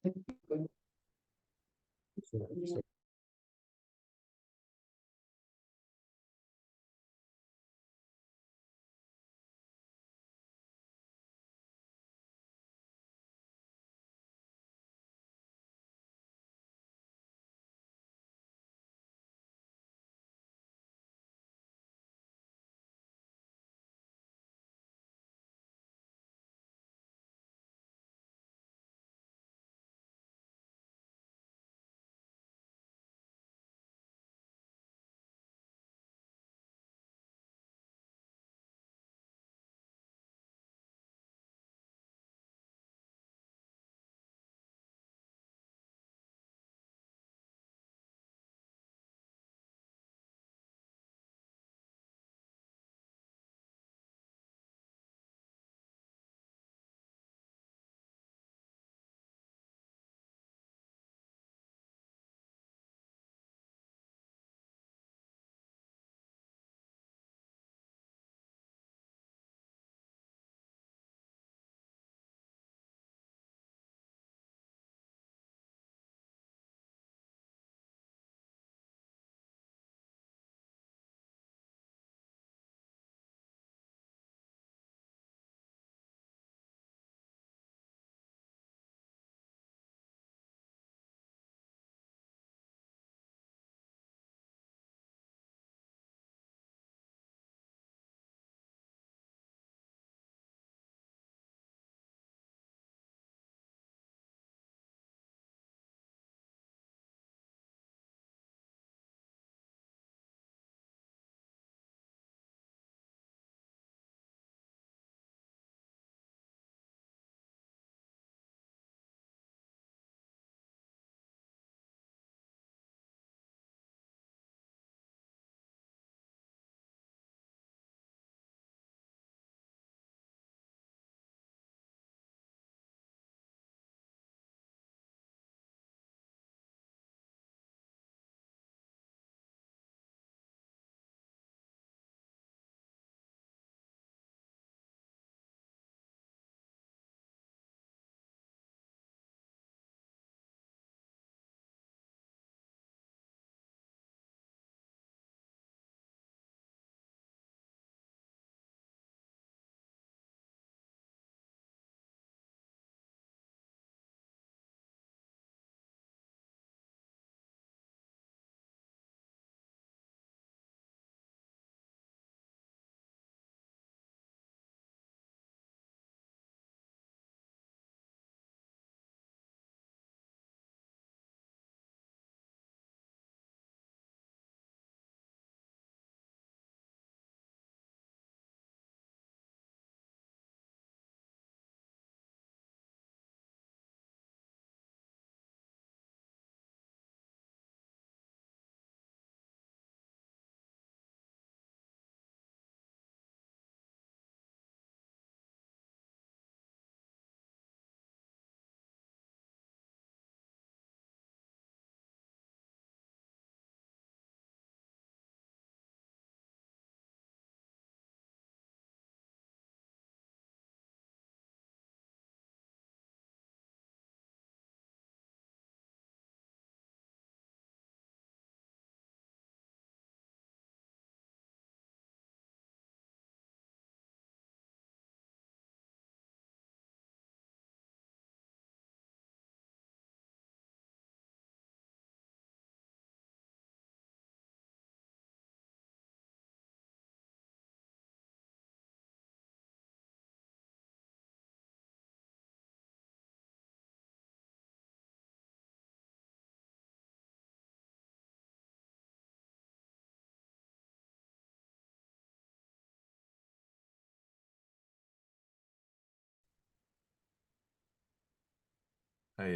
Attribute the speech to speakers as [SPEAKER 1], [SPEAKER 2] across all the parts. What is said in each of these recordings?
[SPEAKER 1] Hi,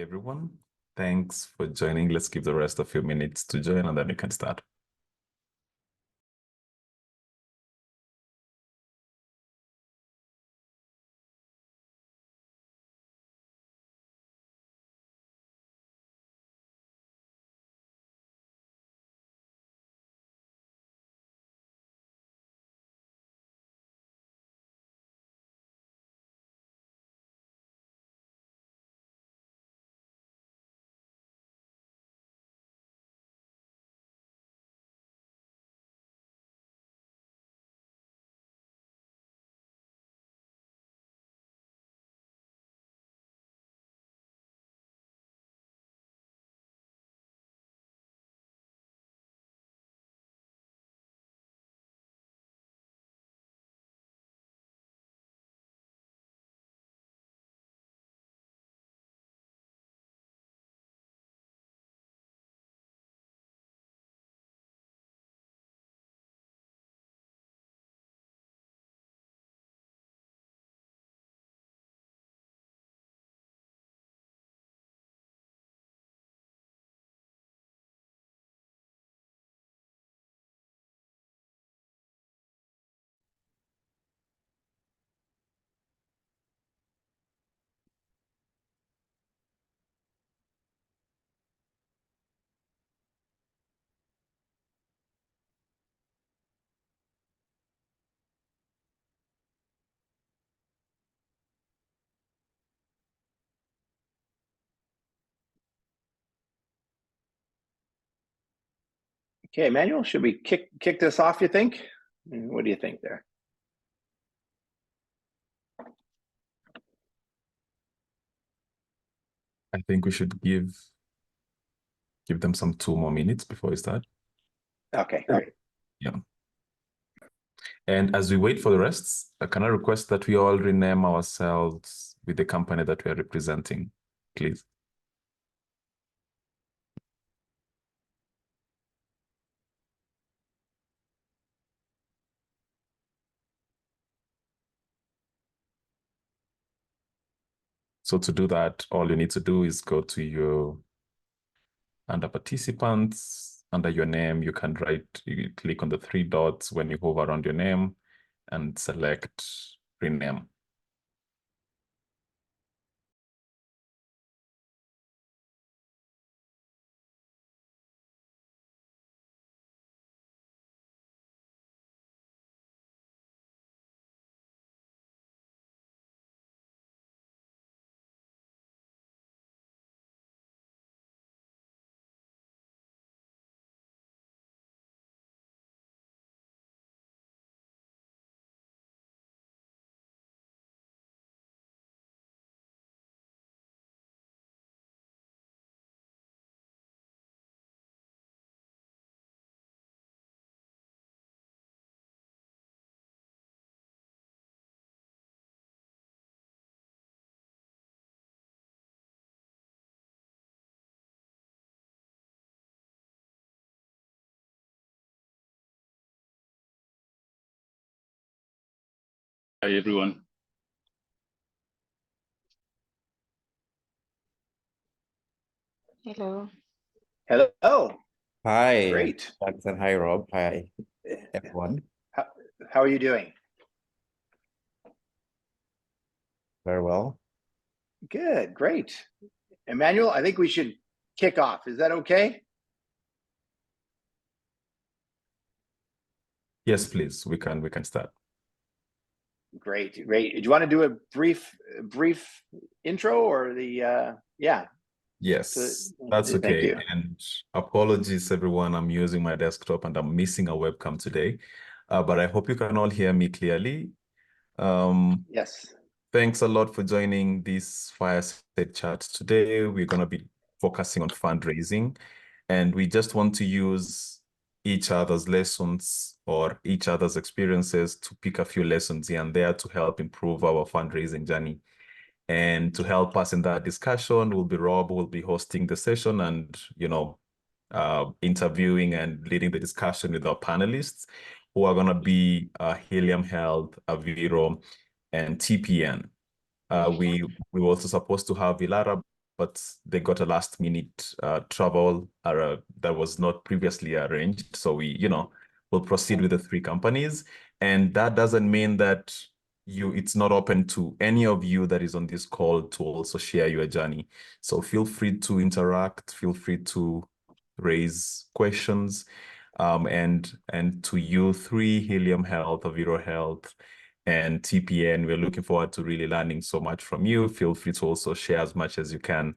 [SPEAKER 1] everyone. Thanks for joining. Let's give the rest a few minutes to join and then we can start.
[SPEAKER 2] Okay, Emmanuel, should we kick this off, you think? What do you think there?
[SPEAKER 1] I think we should give them some 2 more minutes before we start.
[SPEAKER 2] Okay, great.
[SPEAKER 1] Yeah. And as we wait for the rest, can I request that we all rename ourselves with the company that we are representing, please? So to do that, all you need to do is go to your under participants, under your name, you click on the three dots when you hover around your name and select rename.
[SPEAKER 3] Hi, everyone.
[SPEAKER 4] Hello.
[SPEAKER 2] Hello.
[SPEAKER 5] Hi,
[SPEAKER 2] Great.
[SPEAKER 5] Jackson. Hi, Rob. Hi, everyone.
[SPEAKER 2] How are you doing?
[SPEAKER 5] Very well.
[SPEAKER 2] Good, great. Emmanuel, I think we should kick off. Is that okay?
[SPEAKER 1] Yes, please. We can start.
[SPEAKER 2] Great, great. Do you want to do a brief intro or the yeah?
[SPEAKER 1] Yes, that's
[SPEAKER 2] Thank
[SPEAKER 1] okay.
[SPEAKER 2] you.
[SPEAKER 1] And apologies, everyone. I'm using my desktop and I'm missing a webcam today. But I hope you can all hear me clearly.
[SPEAKER 2] Yes.
[SPEAKER 1] Thanks a lot for joining this fireside chat today. We're going to be focusing on fundraising, and we just want to use each other's lessons or each other's experiences to pick a few lessons here and there to help improve our fundraising journey. And to help us in that discussion will be Rob, who will be hosting the session and, interviewing and leading the discussion with our panelists, who are going to be Helium Health, Aviro, and TPN. We were also supposed to have Ilara, but they got a last minute travel that was not previously arranged. So we'll proceed with the three companies. And that doesn't mean that it's not open to any of you that is on this call to also share your journey. So feel free to interact, feel free to raise questions. And to you three, Helium Health, Aviro Health, and TPN, we're looking forward to really learning so much from you. Feel free to also share as much as you can.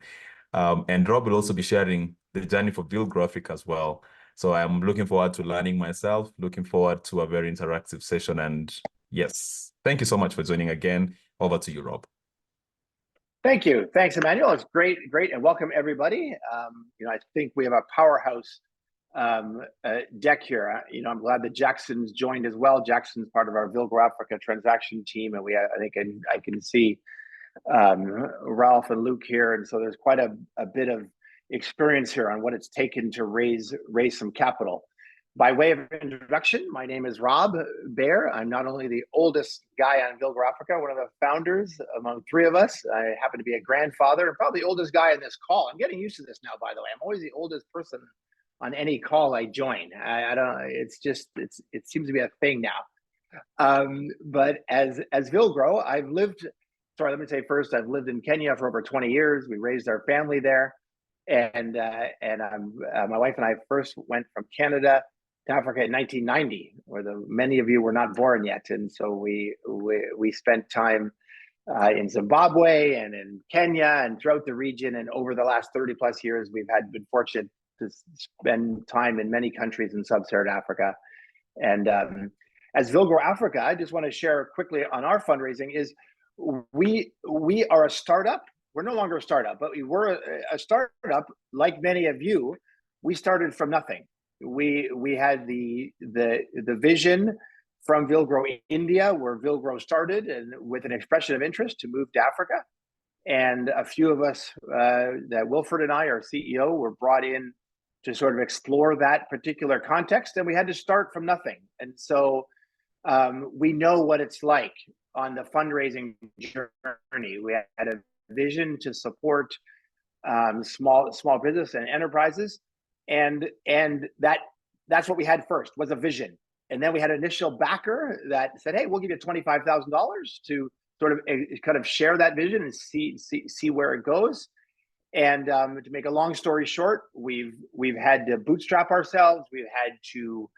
[SPEAKER 1] And Rob will also be sharing the journey for Build Graphic as well. So I'm looking forward to learning myself, looking forward to a very interactive session. And yes, thank you so much for joining again. Over to you, Rob.
[SPEAKER 2] Thank you. Thanks, Emmanuel. It's great, and welcome everybody. I think we have a powerhouse deck here. I'm glad that Jackson's joined as well. Jackson's part of our Vilgo Africa transaction team, and I can see Ralph and Luke here, and so there's quite a bit of experience here on what it's taken to raise some capital. By way of introduction, my name is Rob Baer. I'm not only the oldest guy on Vilgo Africa, one of the founders among three of us. I happen to be a grandfather, and probably the oldest guy in this call. I'm getting used to this now, by the way. I'm always the oldest person on any call I join. I don't. It seems to be a thing now. But as Vilgro, I've lived. Sorry, let me say first, I've lived in Kenya for over 20 years. We raised our family there, and my wife and I first went from Canada to Africa in 1990, where many of you were not born yet, and so we spent time in Zimbabwe and in Kenya and throughout the region. And over the last 30 plus years, we've had good fortune to spend time in many countries in sub-Saharan Africa. And as Vilgrow Africa, I just want to share quickly on our fundraising is we are a startup. We're no longer a startup, but we were a startup like many of you. We started from nothing. We had the vision from Vilgrow India, where Vilgrow started, and with an expression of interest to move to Africa. And a few of us, that Wilfred and I, our CEO, were brought in to sort of explore that particular context, and we had to start from nothing. And so we know what it's like on the fundraising journey. We had a vision to support small business and enterprises, and that's what we had first, was a vision. And then we had an initial backer that said, "Hey, we'll give you $25,000 to sort of kind of share that vision and see where it goes." And to make a long story short, we've had to bootstrap ourselves. We've had to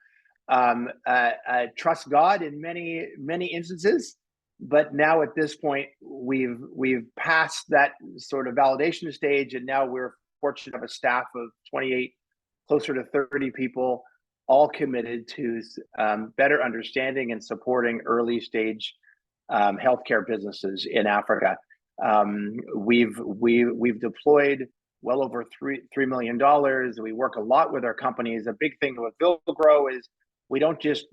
[SPEAKER 2] trust God in many instances. But now at this point, we've passed that sort of validation stage, and now we're fortunate to have a staff of 28, closer to 30 people, all committed to better understanding and supporting early stage healthcare businesses in Africa. We've deployed well over $3 million. We work a lot with our companies. A big thing with Vilgrow is we don't just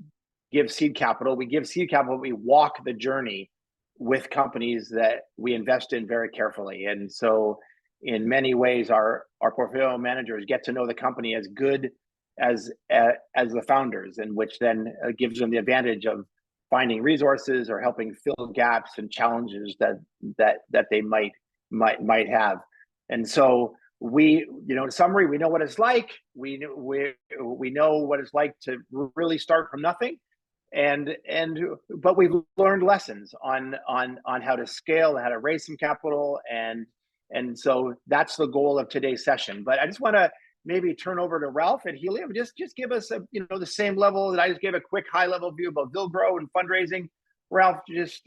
[SPEAKER 2] give seed capital. We give seed capital. We walk the journey with companies that we invest in very carefully. And so, in many ways, our portfolio managers get to know the company as good as the founders, and which then gives them the advantage of finding resources or helping fill gaps and challenges that they might have. And so in summary, we know what it's like. We know what it's like to really start from nothing, but we've learned lessons on how to scale, how to raise some capital, and so that's the goal of today's session. But I just want to maybe turn over to Ralph and Helium. Just give us the same level that I just gave a quick high level view about Vilgrow and fundraising. Ralph, just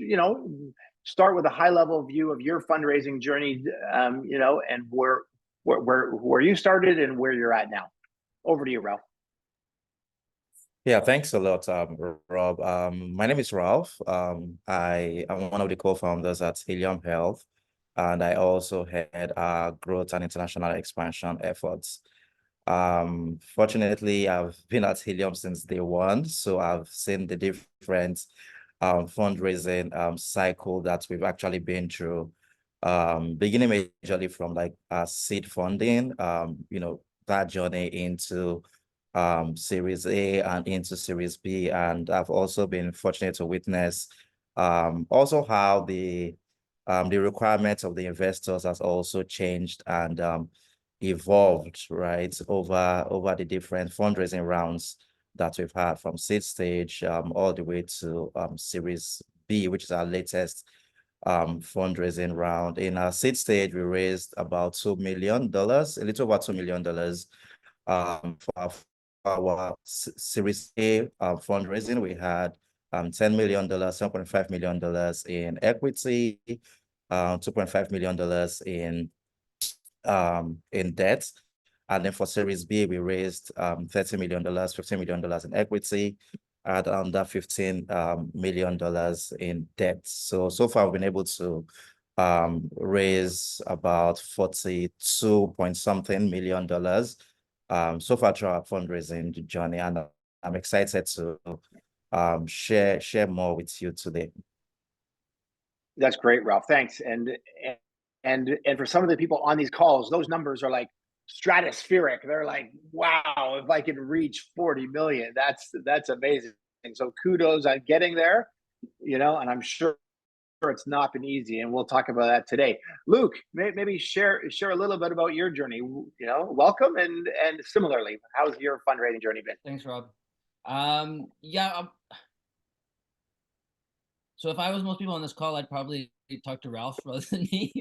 [SPEAKER 2] start with a high level view of your fundraising journey, and where you started and where you're at now. Over to you, Ralph.
[SPEAKER 5] Yeah, thanks a lot, Rob. My name is Ralph. I am one of the co-founders at Helium Health, and I also head our growth and international expansion efforts. Fortunately, I've been at Helium since day one, so I've seen the different fundraising cycle that we've actually been through, beginning majorly from like seed funding, that journey into Series A and into Series B. And I've also been fortunate to witness also how the requirements of the investors has also changed and evolved, right, over the different fundraising rounds that we've had, from seed stage all the way to Series B, which is our latest fundraising round. In our seed stage, we raised about $2 million, a little over $2 million for our Series A fundraising. We had $10 million, $7.5 million in equity, $2.5 million in debt. And then for Series B, we raised $30 million, $15 million in equity, and under $15 million in debt. So far, we've been able to raise about 42 point something million dollars so far through our fundraising journey. And I'm excited to share more with you today.
[SPEAKER 2] That's great, Ralph. Thanks. And for some of the people on these calls, those numbers are like stratospheric. They're like, wow, if I could reach 40 million, that's amazing. And so kudos on getting there, and I'm sure it's not been easy, and we'll talk about that today. Luke, maybe share a little bit about your journey. Welcome, and similarly, how's your fundraising journey been?
[SPEAKER 4] Thanks, Rob. So if I was most people on this call, I'd probably talk to Ralph rather than me.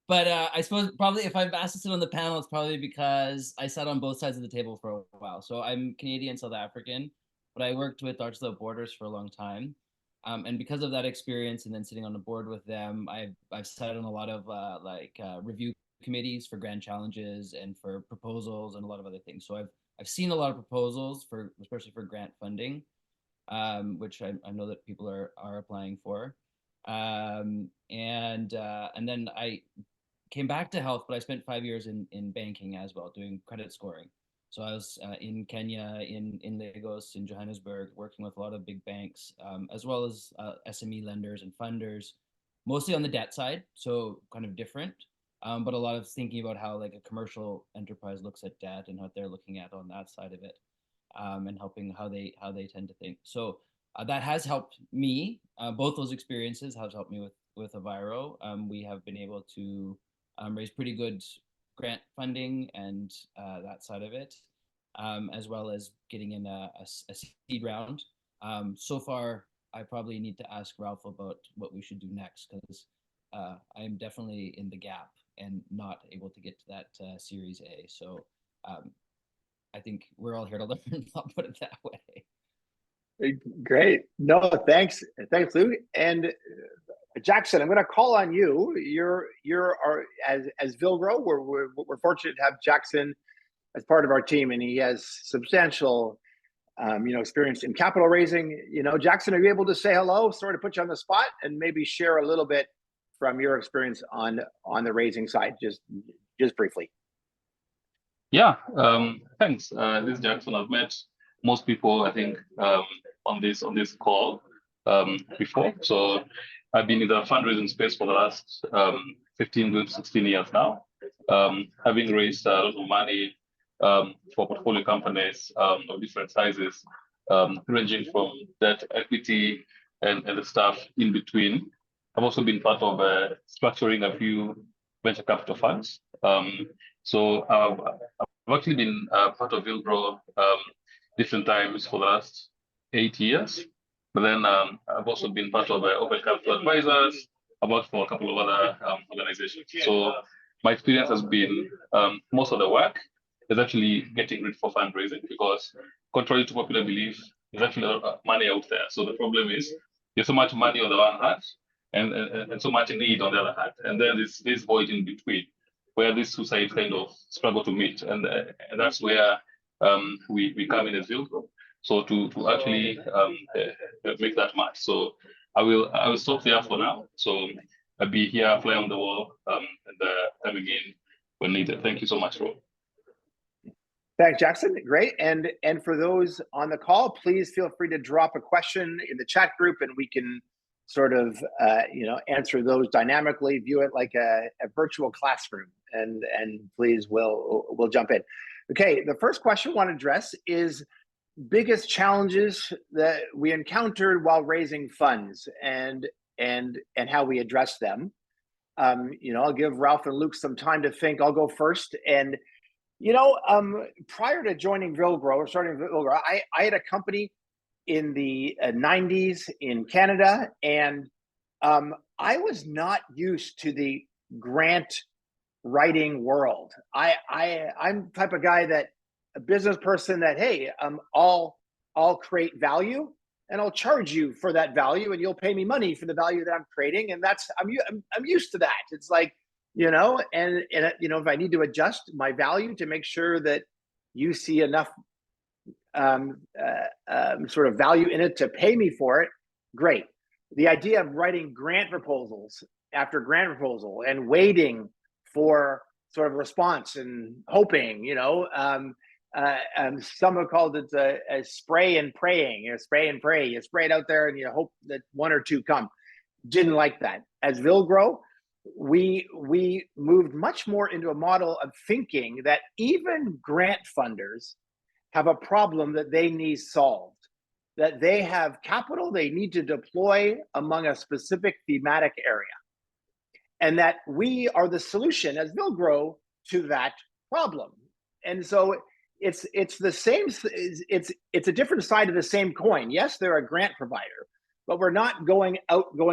[SPEAKER 4] But I suppose probably if I'm asked to sit on the panel, it's probably because I sat on both sides of the table for a while. So I'm Canadian, South African, but I worked with Doctors Without Borders for a long time. And because of that experience and then sitting on the board with them, I've sat on a lot of review committees for grant challenges and for proposals and a lot of other things. So I've seen a lot of proposals for, especially for grant funding, which I know that people are applying for. And then I came back to health, but I spent 5 years in banking as well, doing credit scoring. So I was in Kenya, in Lagos, in Johannesburg, working with a lot of big banks, as well as SME lenders and funders, mostly on the debt side, so kind of different, but a lot of thinking about how like a commercial enterprise looks at debt and what they're looking at on that side of it, and helping how they tend to think. So that has helped me. Both those experiences have helped me with Aviro. We have been able to raise pretty good grant funding and that side of it, as well as getting in a seed round. So far, I probably need to ask Ralph about what we should do next, because I am definitely in the gap and not able to get to that Series A. So I think we're all here to learn. I'll put it that way.
[SPEAKER 2] Great. No, thanks, Lou. And Jackson, I'm going to call on you. You're our, as Vilgro, we're fortunate to have Jackson as part of our team, and he has substantial, experience in capital raising. Jackson, are you able to say hello? Sorry to put you on the spot, and maybe share a little bit from your experience on the raising side, just briefly.
[SPEAKER 3] Yeah, thanks. This is Jackson. I've met most people, I think, on this call before. So I've been in the fundraising space for the last 16 years now, having raised a lot of money for portfolio companies of different sizes, ranging from debt, equity, and the stuff in between. I've also been part of structuring a few venture capital funds. So I've actually been part of Vilgro different times for the last 8 years. But then I've also been part of Open Capital Advisors. I've worked for a couple of other organizations. So my experience has been most of the work is actually getting ready for fundraising, because contrary to popular belief, there's actually a lot of money out there. So the problem is there's so much money on the one hand and so much need on the other hand. And then this void in between, where these two sides kind of struggle to meet. And that's where we come in as Vilgro. So to actually make that match. So I will stop there for now. So I'll be here, fly on the wall, and coming in when needed. Thank you so much, Rob.
[SPEAKER 2] Thanks, Jackson. Great. And for those on the call, please feel free to drop a question in the chat group, and we can sort of answer those dynamically, view it like a virtual classroom, and please we'll jump in. Okay, the first question I want to address is biggest challenges that we encountered while raising funds, and how we address them. I'll give Ralph and Luke some time to think. I'll go first. And prior to joining Vilgro or starting Vilgro, I had a company in the 90s in Canada, and I was not used to the grant writing world. I'm the type of guy that a business person that, hey, I'll create value and I'll charge you for that value, and you'll pay me money for the value that I'm creating, and that's I'm used to that. It's like, if I need to adjust my value to make sure that you see enough sort of value in it to pay me for it, great. The idea of writing grant proposals after grant proposal and waiting for sort of response and hoping, some have called it a spray and praying, spray and pray. You spray it out there and you hope that one or two come. Didn't like that. As Vilgro, we moved much more into a model of thinking that even grant funders have a problem that they need solved, that they have capital they need to deploy among a specific thematic area, and that we are the solution as Vilgro to that problem. And so it's the same, it's a different side of the same coin. Yes, they're a grant provider, but we're not going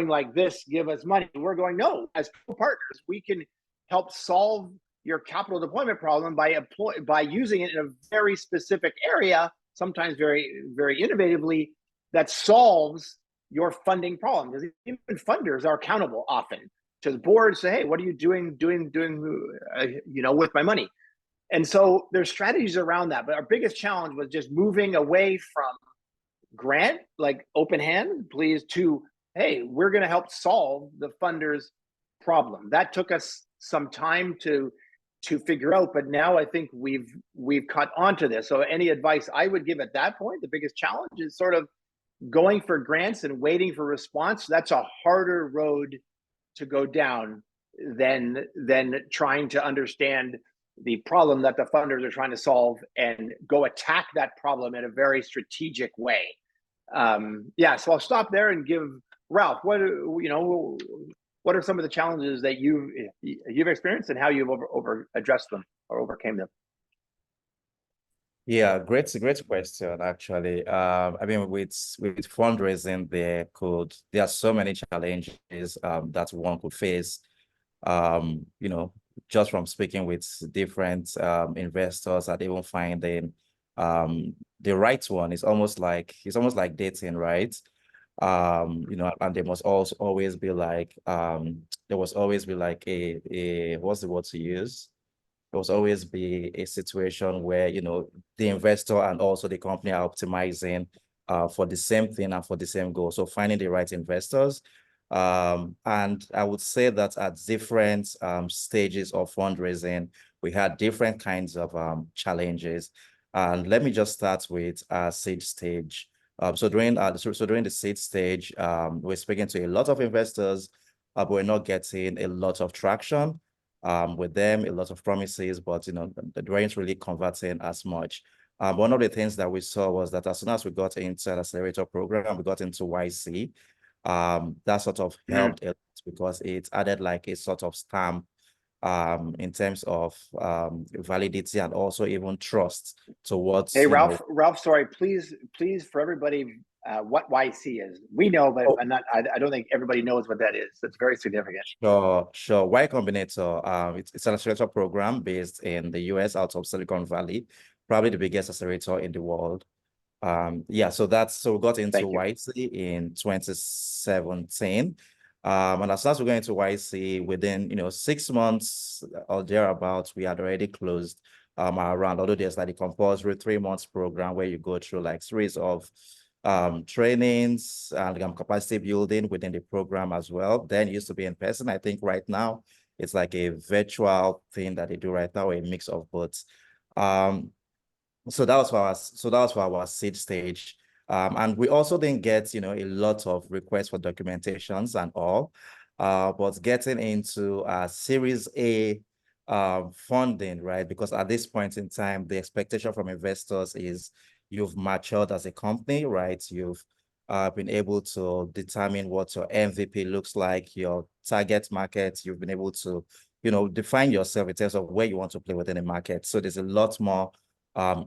[SPEAKER 2] like this, give us money. We're going, no, as partners, we can help solve your capital deployment problem by using it in a very specific area, sometimes very, very innovatively, that solves your funding problem, because even funders are accountable often to the board. Say, hey, what are you doing with my money? And so there's strategies around that. But our biggest challenge was just moving away from grant, like open hand, please, to, hey, we're going to help solve the funders' problem. That took us some time to figure out, but now I think we've caught on to this. So any advice I would give at that point, the biggest challenge is sort of going for grants and waiting for response. That's a harder road to go down than trying to understand the problem that the funders are trying to solve and go attack that problem in a very strategic way. So I'll stop there and give Ralph, what are some of the challenges that you've experienced and how you've over addressed them or overcame them?
[SPEAKER 5] Yeah, great question, actually. I mean, with fundraising, there are so many challenges that one could face. Just from speaking with different investors and even finding the right one is almost like dating, right? And there must also always be like there was always be like a what's the word to use? There was always be a situation where the investor and also the company are optimizing for the same thing and for the same goal. So finding the right investors. And I would say that at different stages of fundraising, we had different kinds of challenges. And let me just start with seed stage. So during the seed stage, we're speaking to a lot of investors, but we're not getting a lot of traction with them, a lot of promises, but they weren't really converting as much. One of the things that we saw was that as soon as we got into an accelerator program, we got into YC. That sort of helped a lot because it added like a sort of stamp in terms of validity and also even trust towards.
[SPEAKER 2] Hey, Ralph, sorry, please for everybody, what YC is. We know, but I don't think everybody knows what that is. That's very significant.
[SPEAKER 5] Sure. Y Combinator, it's an accelerator program based in the US out of Silicon Valley, probably the biggest accelerator in the world. So we got into YC in 2017. And as soon as we got into YC, within 6 months or thereabouts, we had already closed our round, although there's like a compulsory 3 months program where you go through like series of trainings and capacity building within the program as well. Then it used to be in person. I think right now it's like a virtual thing that they do right now, a mix of both. So that was for our seed stage. And we also didn't get, a lot of requests for documentations and all. But getting into Series A funding, right? Because at this point in time, the expectation from investors is you've matured as a company, right? You've been able to determine what your MVP looks like, your target market. You've been able to, define yourself in terms of where you want to play within the market. So there's a lot more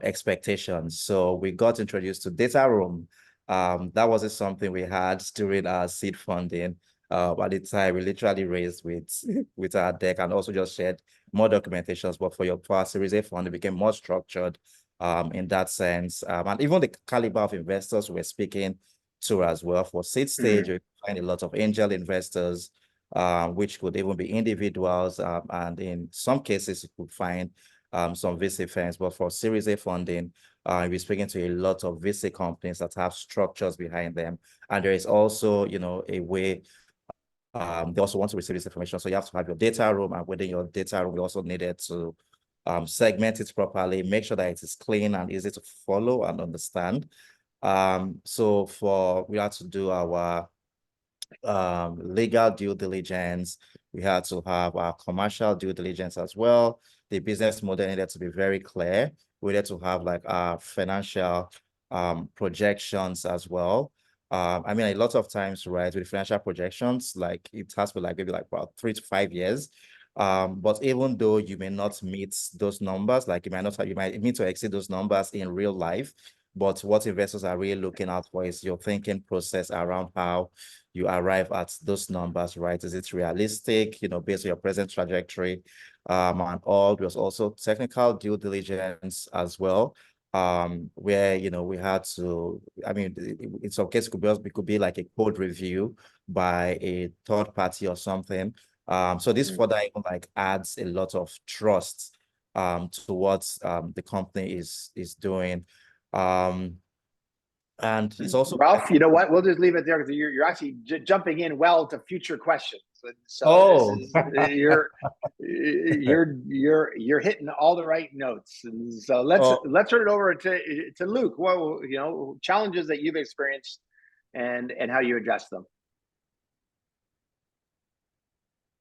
[SPEAKER 5] expectations. So we got introduced to data room. That wasn't something we had during our seed funding. At the time, we literally raised with our deck and also just shared more documentations. But for our Series A fund, it became more structured in that sense. And even the caliber of investors we're speaking to as well. For seed stage, we find a lot of angel investors, which could even be individuals. And in some cases, you could find some VC firms. But for Series A funding, we're speaking to a lot of VC companies that have structures behind them. And there is also, a way they also want to receive this information. So you have to have your data room, and within your data room, we also needed to segment it properly, make sure that it is clean and easy to follow and understand. So we had to do our legal due diligence. We had to have our commercial due diligence as well. The business model needed to be very clear. We needed to have like our financial projections as well. I mean, a lot of times, right, with financial projections, like it has to be like maybe like about 3 to 5 years. But even though you may not meet those numbers, like you might need to exceed those numbers in real life. But what investors are really looking out for is your thinking process around how you arrive at those numbers, right? Is it realistic, based on your present trajectory? And all, there's also technical due diligence as well. where, you know, we had to, I mean, in some cases it could be like a code review by a third party or something. So this further even like adds a lot of trust to what the company is doing. And it's also,
[SPEAKER 2] Ralph, you know what? We'll just leave it there because you're actually jumping in well to future questions. So
[SPEAKER 5] oh,
[SPEAKER 2] this is you're hitting all the right notes. And so let's turn it over to Luke. Well, you know, challenges that you've experienced and how you address them.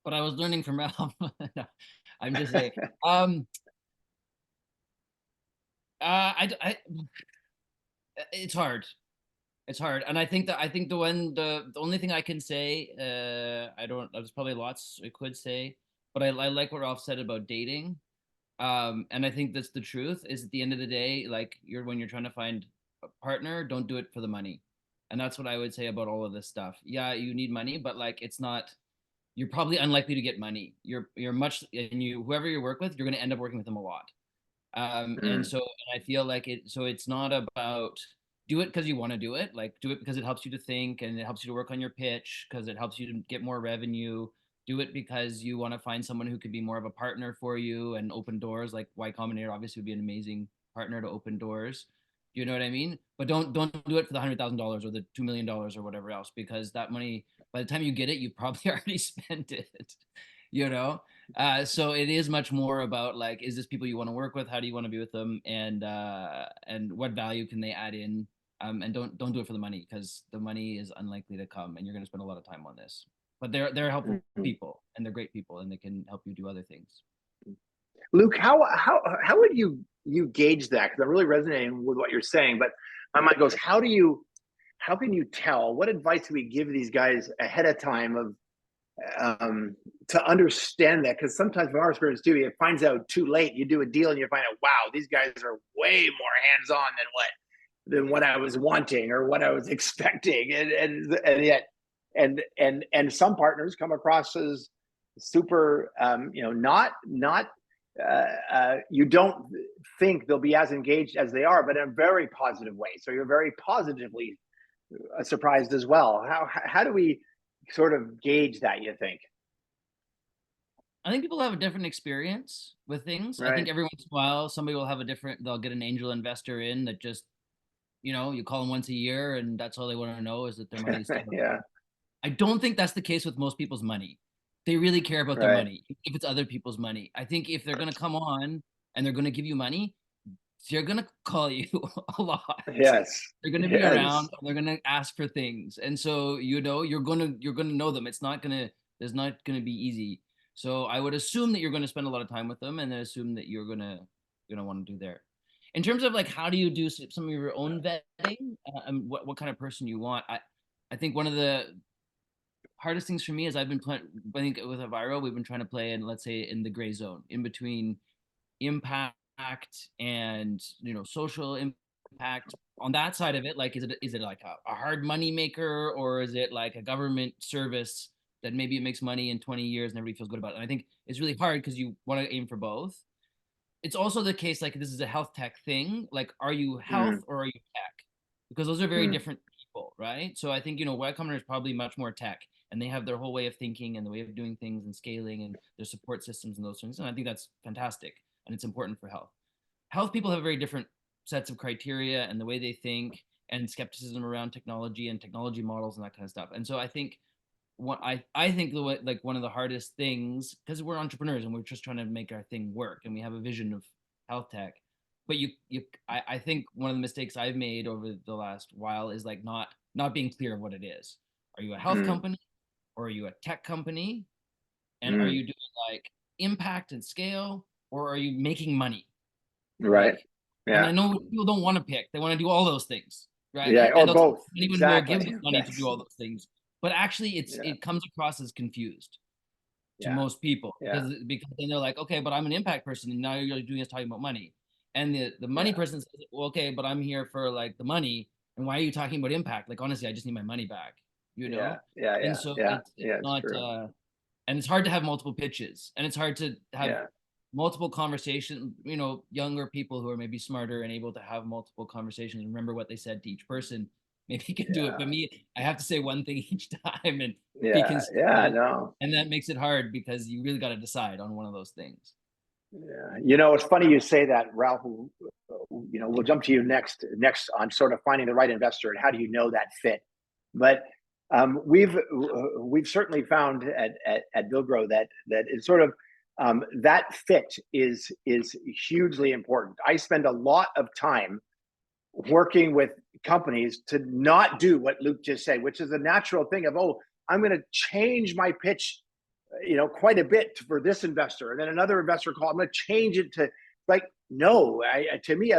[SPEAKER 4] But I was learning from Ralph. No, I'm just saying. It's hard. It's hard, and I think the only thing I can say, there's probably lots I could say, but I like what Ralph said about dating, and I think that's the truth. Is at the end of the day, like when you're trying to find a partner, don't do it for the money, and that's what I would say about all of this stuff. Yeah, you need money, but like it's not. You're probably unlikely to get money. Whoever you work with, you're going to end up working with them a lot. And I feel like it's not about do it because you want to do it, like do it because it helps you to think and it helps you to work on your pitch because it helps you to get more revenue. Do it because you want to find someone who could be more of a partner for you and open doors. Like Y Combinator obviously would be an amazing partner to open doors. Do you know what I mean? But don't do it for the $100,000 or the $2 million or whatever else, because that money, by the time you get it, you probably already spent it. You know, so it is much more about like, is this people you want to work with? How do you want to be with them? And what value can they add in? And don't do it for the money, because the money is unlikely to come, and you're going to spend a lot of time on this. But they're helpful people, and they're great people, and they can help you do other things.
[SPEAKER 2] Luke, how would you gauge that? Because I'm really resonating with what you're saying, but my mind goes, how can you tell? What advice do we give these guys ahead of time of to understand that? Because sometimes from our experience too, it finds out too late. You do a deal and you find out, wow, these guys are way more hands-on than what I was wanting or what I was expecting, and yet some partners come across as super, not you don't think they'll be as engaged as they are, but in a very positive way. So you're very positively surprised as well. How do we sort of gauge that, you think?
[SPEAKER 4] I think people have a different experience with things.
[SPEAKER 2] Right.
[SPEAKER 4] I think every once in a while somebody will have they'll get an angel investor in that just, you call them once a year and that's all they want to know is that their money is
[SPEAKER 2] Yeah.
[SPEAKER 4] I don't think that's the case with most people's money. They really care about their money, if it's other people's money. I think if they're going to come on and they're going to give you money, they're going to call you a lot.
[SPEAKER 2] Yes.
[SPEAKER 4] They're going to be around. They're going to ask for things. And so, you're going to know them. It's not going to be easy. So I would assume that you're going to spend a lot of time with them, and then assume that you're going to want to do there. In terms of like, how do you do some of your own vetting and what kind of person you want? I think one of the hardest things for me is I think with Aviro, we've been trying to play in, let's say, in the gray zone in between impact and social impact. On that side of it, like, is it like a hard money maker, or is it like a government service that maybe it makes money in 20 years and everybody feels good about it? And I think it's really hard because you want to aim for both. It's also the case, like, this is a health tech thing. Like, are you health or are you tech? Because those are very different people, right? So I think, Y Combinator is probably much more tech, and they have their whole way of thinking and the way of doing things and scaling and their support systems and those things. And I think that's fantastic, and it's important for health. Health people have very different sets of criteria and the way they think, and skepticism around technology and technology models and that kind of stuff. And so I think I think one of the hardest things, because we're entrepreneurs and we're just trying to make our thing work, and we have a vision of health tech. But I think one of the mistakes I've made over the last while is like not being clear of what it is. Are you a health company, or are you a tech company? And are you doing like impact and scale, or are you making money?
[SPEAKER 2] Right.
[SPEAKER 4] Like,
[SPEAKER 2] Yeah.
[SPEAKER 4] And I know people don't want to pick; they want to do all those things, right?
[SPEAKER 2] Yeah, or both.
[SPEAKER 4] Anyone
[SPEAKER 2] Exactly.
[SPEAKER 4] will give them money to do all those things, but actually, it comes across as confused to most people, because then they're like, okay, but I'm an impact person, and now you're doing us talking about money. And the money person says, well, okay, but I'm here for like the money, and why are you talking about impact? Like, honestly, I just need my money back,
[SPEAKER 2] Yeah.
[SPEAKER 4] And so it's not, and it's hard to have multiple pitches, and it's hard to have multiple conversations, younger people who are maybe smarter and able to have multiple conversations and remember what they said to each person, maybe you can do it. But me, I have to say one thing each time and be
[SPEAKER 2] Yeah,
[SPEAKER 4] consistent.
[SPEAKER 2] no.
[SPEAKER 4] And that makes it hard because you really got to decide on one of those things.
[SPEAKER 2] Yeah, it's funny you say that, Ralph. We'll jump to you next on sort of finding the right investor and how do you know that fit. But we've certainly found at Bilgrow that it's sort of that fit is hugely important. I spend a lot of time working with companies to not do what Luke just said, which is a natural thing of, oh, I'm going to change my pitch, quite a bit for this investor, and then another investor call, I'm going to change it to, like, no. To me,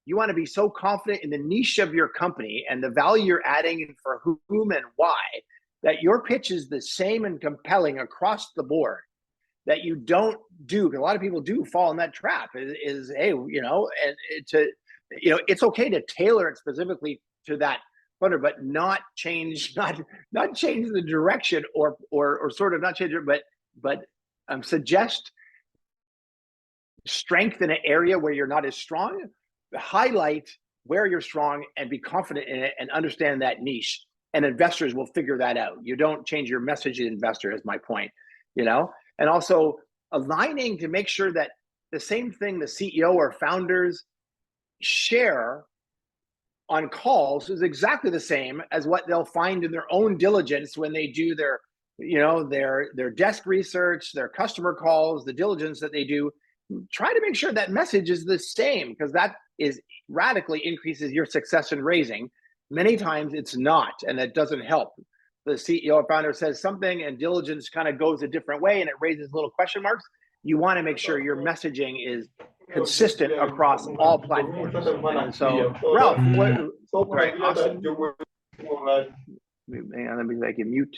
[SPEAKER 2] you want to be so confident in the niche of your company and the value you're adding and for whom and why, that your pitch is the same and compelling across the board. That you don't do, because a lot of people do fall in that trap. Is hey, it's okay to tailor it specifically to that funder, but not change the direction or sort of not change it, but suggest strength in an area where you're not as strong, highlight where you're strong and be confident in it and understand that niche. And investors will figure that out. You don't change your message to investor, is my point, and also aligning to make sure that the same thing the CEO or founders share on calls is exactly the same as what they'll find in their own diligence when they do their desk research, their customer calls, the diligence that they do. Try to make sure that message is the same, because that is radically increases your success in raising. Many times it's not, and that doesn't help. The CEO or founder says something and diligence kind of goes a different way and it raises little question marks. You want to make sure your messing is consistent across all platforms. And so, Ralph, right, Austin? Hang on, let me make you mute.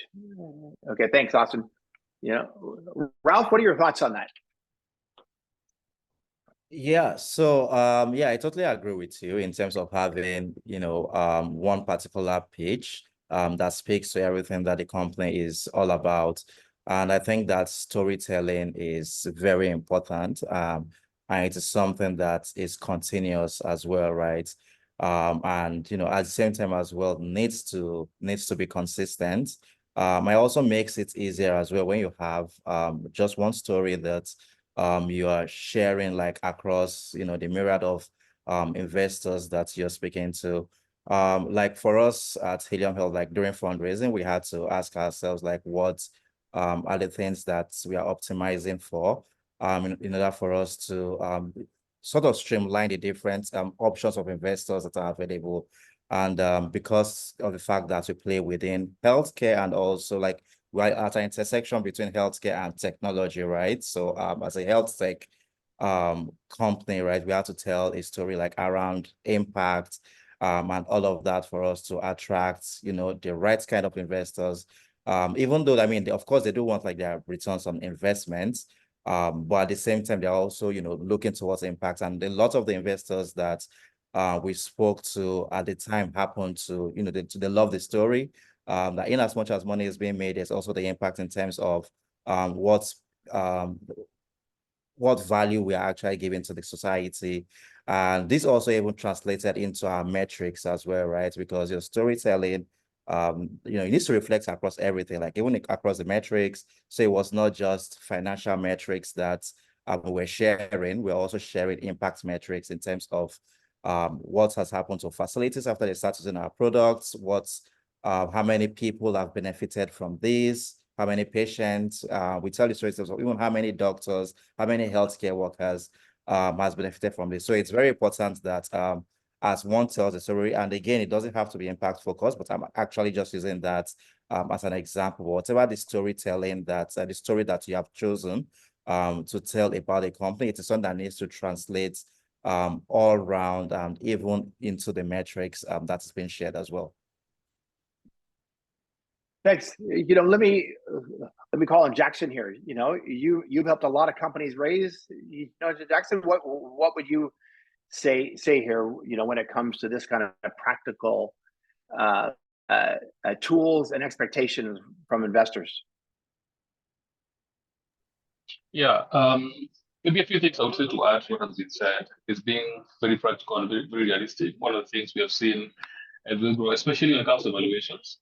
[SPEAKER 2] Okay, thanks, Austin. Ralph, what are your thoughts on that?
[SPEAKER 5] Yeah, so I totally agree with you in terms of having, one particular page that speaks to everything that the company is all about. And I think that storytelling is very important. And it is something that is continuous as well, right? And at the same time as well, needs to be consistent. It also makes it easier as well when you have just one story that you are sharing like across, the myriad of investors that you're speaking to. Like for us at Helium Health, like during fundraising, we had to ask ourselves, like, what are the things that we are optimizing for in order for us to sort of streamline the different options of investors that are available. And because of the fact that we play within healthcare and also like we're at an intersection between healthcare and technology, right? So as a health tech company, right, we have to tell a story like around impact and all of that for us to attract, the right kind of investors. Even though, of course, they do want like their returns on investments, but at the same time, they're also, looking towards impact. And a lot of the investors that we spoke to at the time happened to, they love the story. That in as much as money is being made, there's also the impact in terms of what value we are actually giving to the society. And this also even translated into our metrics as well, right? Because your storytelling, it needs to reflect across everything, like even across the metrics. So it was not just financial metrics that we're sharing, we're also sharing impact metrics in terms of what has happened to facilities after they start using our products, how many people have benefited from this, how many patients, we tell the stories of even how many doctors, how many healthcare workers has benefited from this. So it's very important that as one tells the story, and again, it doesn't have to be impact focused, but I'm actually just using that as an example. Whatever the storytelling the story that you have chosen to tell about a company, it is something that needs to translate all around and even into the metrics that's been shared as well.
[SPEAKER 2] Thanks. Let me call on Jackson here. You've helped a lot of companies raise. Jackson, what would you say here? When it comes to this kind of practical tools and expectations from investors.
[SPEAKER 3] Yeah. maybe a few things I would say to add to what has been said is being very practical and very, very realistic. One of the things we have seen and will grow, especially when it comes to valuations.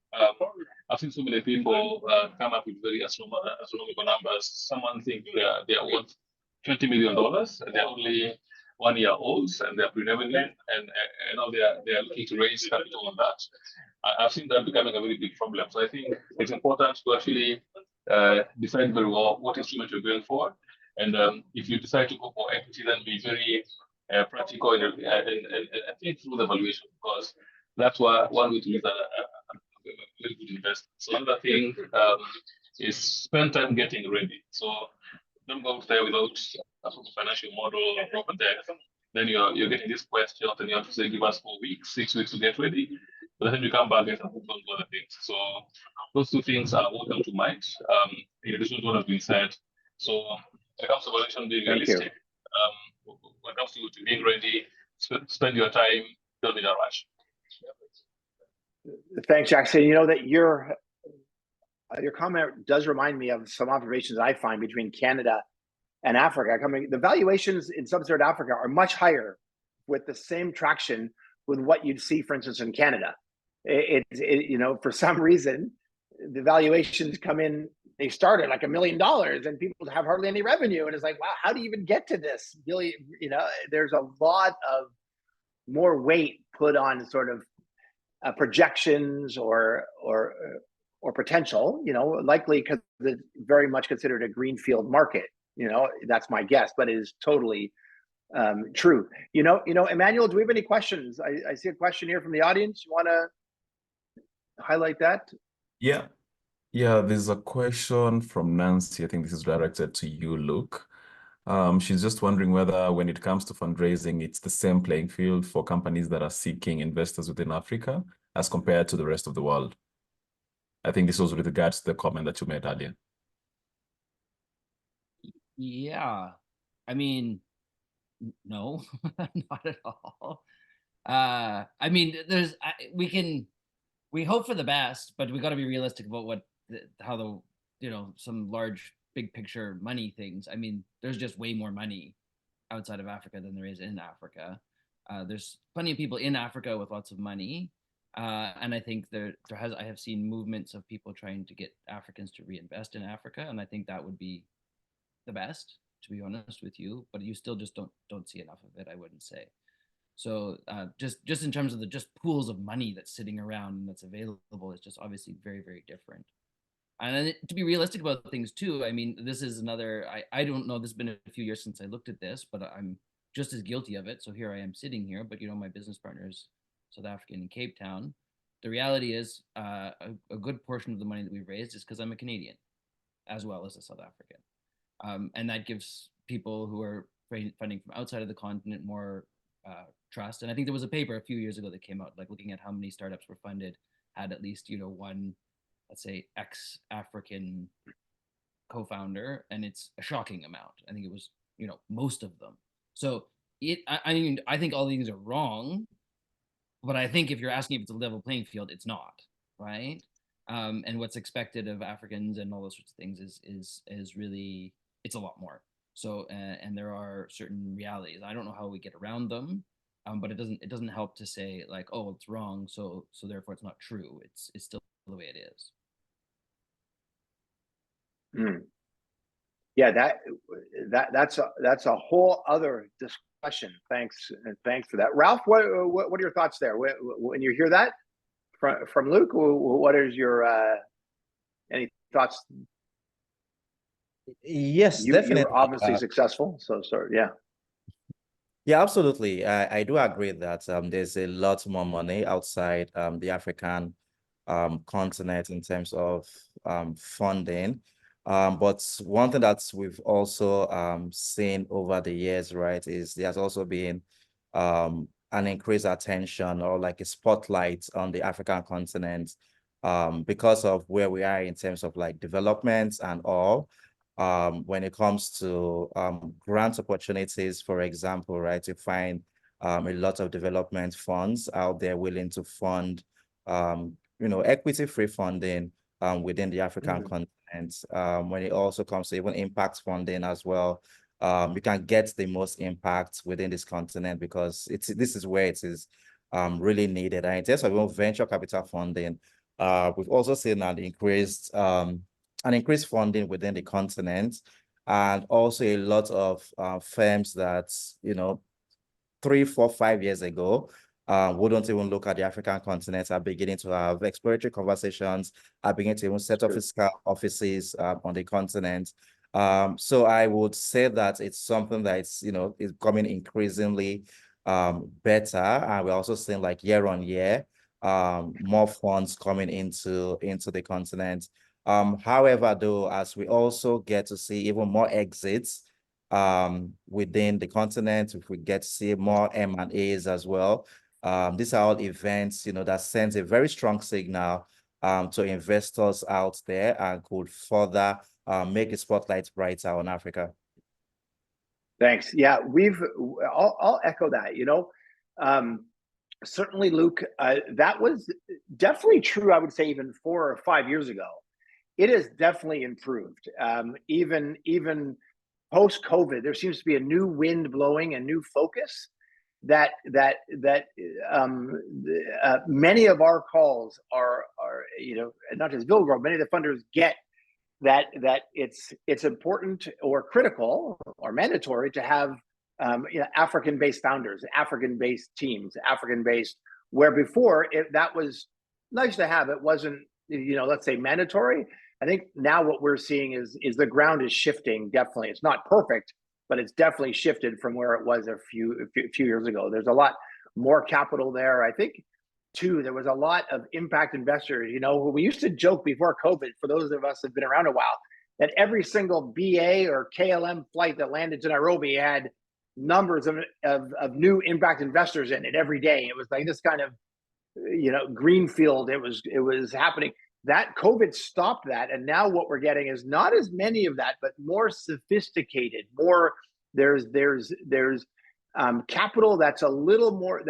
[SPEAKER 3] I've seen so many people come up with very astronomical numbers. Someone thinks they are worth $20 million and they're only 1 year olds and they're pre-revenue and now they are looking to raise capital on that. I've seen that becoming a very big problem. So I think it's important to actually decide very well what instrument you're going for. And if you decide to go for equity, then be very practical and think through the valuation, because that's why one way to use a very good investment. So another thing is spend time getting ready. So don't go there without a financial model or proper deck. Then you're getting this question, and you have to say, give us 4 weeks, 6 weeks to get ready. But then you come back and focus on other things. So those two things are welcome to mind. In addition to what has been said. So when it comes to valuation, being realistic. When it comes to being ready, spend your time, don't be in a rush.
[SPEAKER 2] Thanks, Jackson. You know that your comment does remind me of some observations I find between Canada and Africa. The valuations in sub-Saharan Africa are much higher with the same traction with what you'd see, for instance, in Canada. You know, for some reason, the valuations come in, they start at like $1 million and people have hardly any revenue. And it's like, wow, how do you even get to this? Really, you know, there's a lot of more weight put on sort of projections or potential, you know, likely because it's very much considered a greenfield market. You know, that's my guess, but it is totally true. You know, Emmanuel, do we have any questions? I see a question here from the audience. You want to highlight that?
[SPEAKER 1] Yeah. Yeah, there's a question from Nancy. I think this is directed to you, Luke. She's just wondering whether when it comes to fundraising, it's the same playing field for companies that are seeking investors within Africa as compared to the rest of the world. I think this was with regards to the comment that you made earlier.
[SPEAKER 4] Yeah, I mean, no, not at all. I mean, we hope for the best, but we got to be realistic about how the, you know, some large big picture money things. I mean, there's just way more money outside of Africa than there is in Africa. There's plenty of people in Africa with lots of money. And I think I have seen movements of people trying to get Africans to reinvest in Africa. And I think that would be the best, to be honest with you, but you still just don't see enough of it, I wouldn't say. So just in terms of the just pools of money that's sitting around and that's available, it's just obviously very, very different. And to be realistic about things too, I mean, this is another, I don't know, this has been a few years since I looked at this, but I'm just as guilty of it. So here I am sitting here, but you know, my business partner is South African in Cape Town. The reality is a good portion of the money that we've raised is because I'm a Canadian as well as a South African. And that gives people who are funding from outside of the continent more trust. And I think there was a paper a few years ago that came out, like looking at how many startups were funded, had at least, you know, one, let's say, ex-African co-founder, and it's a shocking amount. I think it was, you know, most of them. So I mean, I think all these are wrong, but I think if you're asking if it's a level playing field, it's not, right? And what's expected of Africans and all those sorts of things is really, it's a lot more. So and there are certain realities. I don't know how we get around them, but it doesn't help to say like, oh, it's wrong, so therefore it's not true. It's still the way it is.
[SPEAKER 2] Yeah, that's a whole other discussion. Thanks for that, Ralph. What are your thoughts there when you hear that from Luke? What is your any thoughts?
[SPEAKER 5] Yes, definitely.
[SPEAKER 2] You're obviously successful, so yeah.
[SPEAKER 5] Yeah, absolutely. I do agree that there's a lot more money outside the African continent in terms of funding. But one thing that we've also seen over the years, right, is there's also been an increased attention or like a spotlight on the African continent because of where we are in terms of like development and all. When it comes to grant opportunities, for example, right, you find a lot of development funds out there willing to fund, you know, equity-free funding within the African continent. When it also comes to even impact funding as well, you can get the most impact within this continent, because this is where it is really needed. And in terms of venture capital funding, we've also seen an increased funding within the continent, and also a lot of firms that, 3, 4, 5 years ago wouldn't even look at the African continent are beginning to have exploratory conversations, are beginning to even set up fiscal offices on the continent. So I would say that it's something that is coming increasingly better, and we're also seeing, like, year on year, more funds coming into the continent. However, though, as we also get to see even more exits within the continent, if we get to see more M&As as well, these are all events that sends a very strong signal to investors out there, and could further make the spotlight brighter on Africa.
[SPEAKER 2] Thanks. Yeah, I'll echo that. Certainly, Luke, that was definitely true, I would say, even 4 or 5 years ago. It has definitely improved. Even post-COVID, there seems to be a new wind blowing, a new focus that many of our calls are not just Vilgrow, many of the funders get that it's important or critical or mandatory to have African-based founders, African-based teams, African-based, where before that was nice to have. It wasn't, let's say, mandatory. I think now what we're seeing is the ground is shifting. Definitely, it's not perfect, but it's definitely shifted from where it was a few years ago. There's a lot more capital there. I think, too, there was a lot of impact investors. We used to joke before COVID, for those of us who've been around a while, that every single BA or KLM flight that landed to Nairobi had numbers of new impact investors in it every day. It was like this kind of greenfield. It was happening. That COVID stopped that, and now what we're getting is not as many of that, but more sophisticated. There's capital that's a little more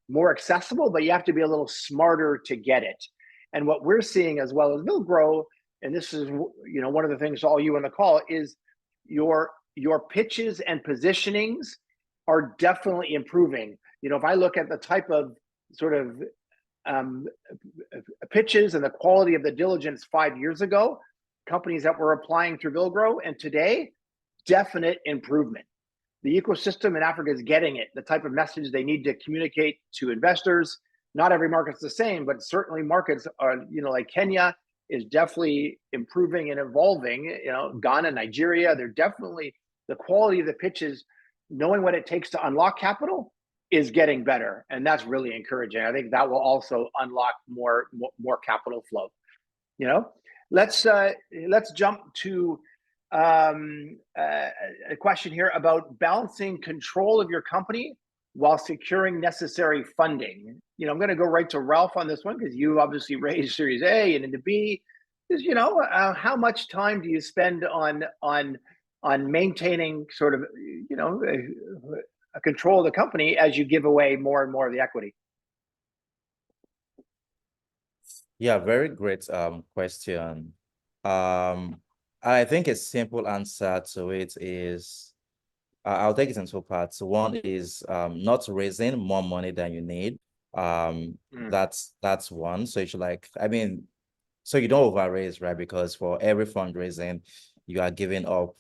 [SPEAKER 2] more accessible, but you have to be a little smarter to get it. And what we're seeing, as well as Vilgrow, and this is one of the things all you on the call, is your pitches and positionings are definitely improving. If I look at the type of sort of pitches and the quality of the diligence 5 years ago, companies that were applying through Vilgrow, and today, definite improvement. The ecosystem in Africa is getting it, the type of message they need to communicate to investors. Not every market's the same, but certainly markets are, like Kenya is definitely improving and evolving. Ghana, Nigeria, they're definitely, the quality of the pitches, knowing what it takes to unlock capital, is getting better, and that's really encouraging. I think that will also unlock more capital flow. Let's jump to a question here about balancing control of your company while securing necessary funding. I'm going to go right to Ralph on this one, because you obviously raised Series A and into B. Is how much time do you spend on maintaining sort of a control of the company as you give away more and more of the equity?
[SPEAKER 5] Yeah, very great question. I think a simple answer to it is, I'll take it in 2 parts. One is not raising more money than you need. That's one. So you should so you don't overraise, right? Because for every fundraising, you are giving up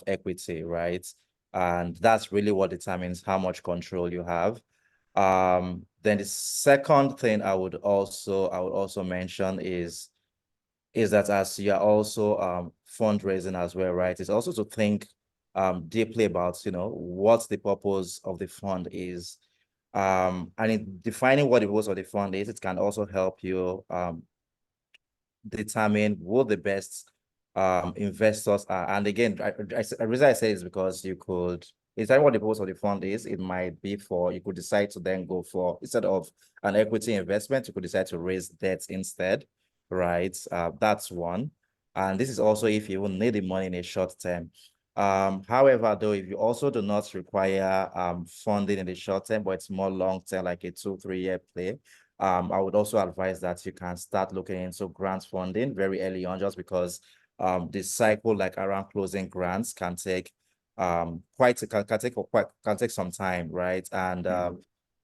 [SPEAKER 5] equity, right? And that's really what determines how much control you have. Then the second thing I would also mention is that as you are also fundraising as well, right? It's also to think deeply about what the purpose of the fund is. And in defining what the purpose of the fund is, it can also help you determine who the best investors are. And again, the reason I say is because you could decide what the purpose of the fund is. It might be you could decide to then go for, instead of an equity investment, you could decide to raise debt instead, right? That's one. And this is also if you will need the money in a short term. However, though, if you also do not require funding in the short term, but it's more long term, like a 2-3 year play, I would also advise that you can start looking into grant funding very early on, just because the cycle like around closing grants can take can take some time, right? And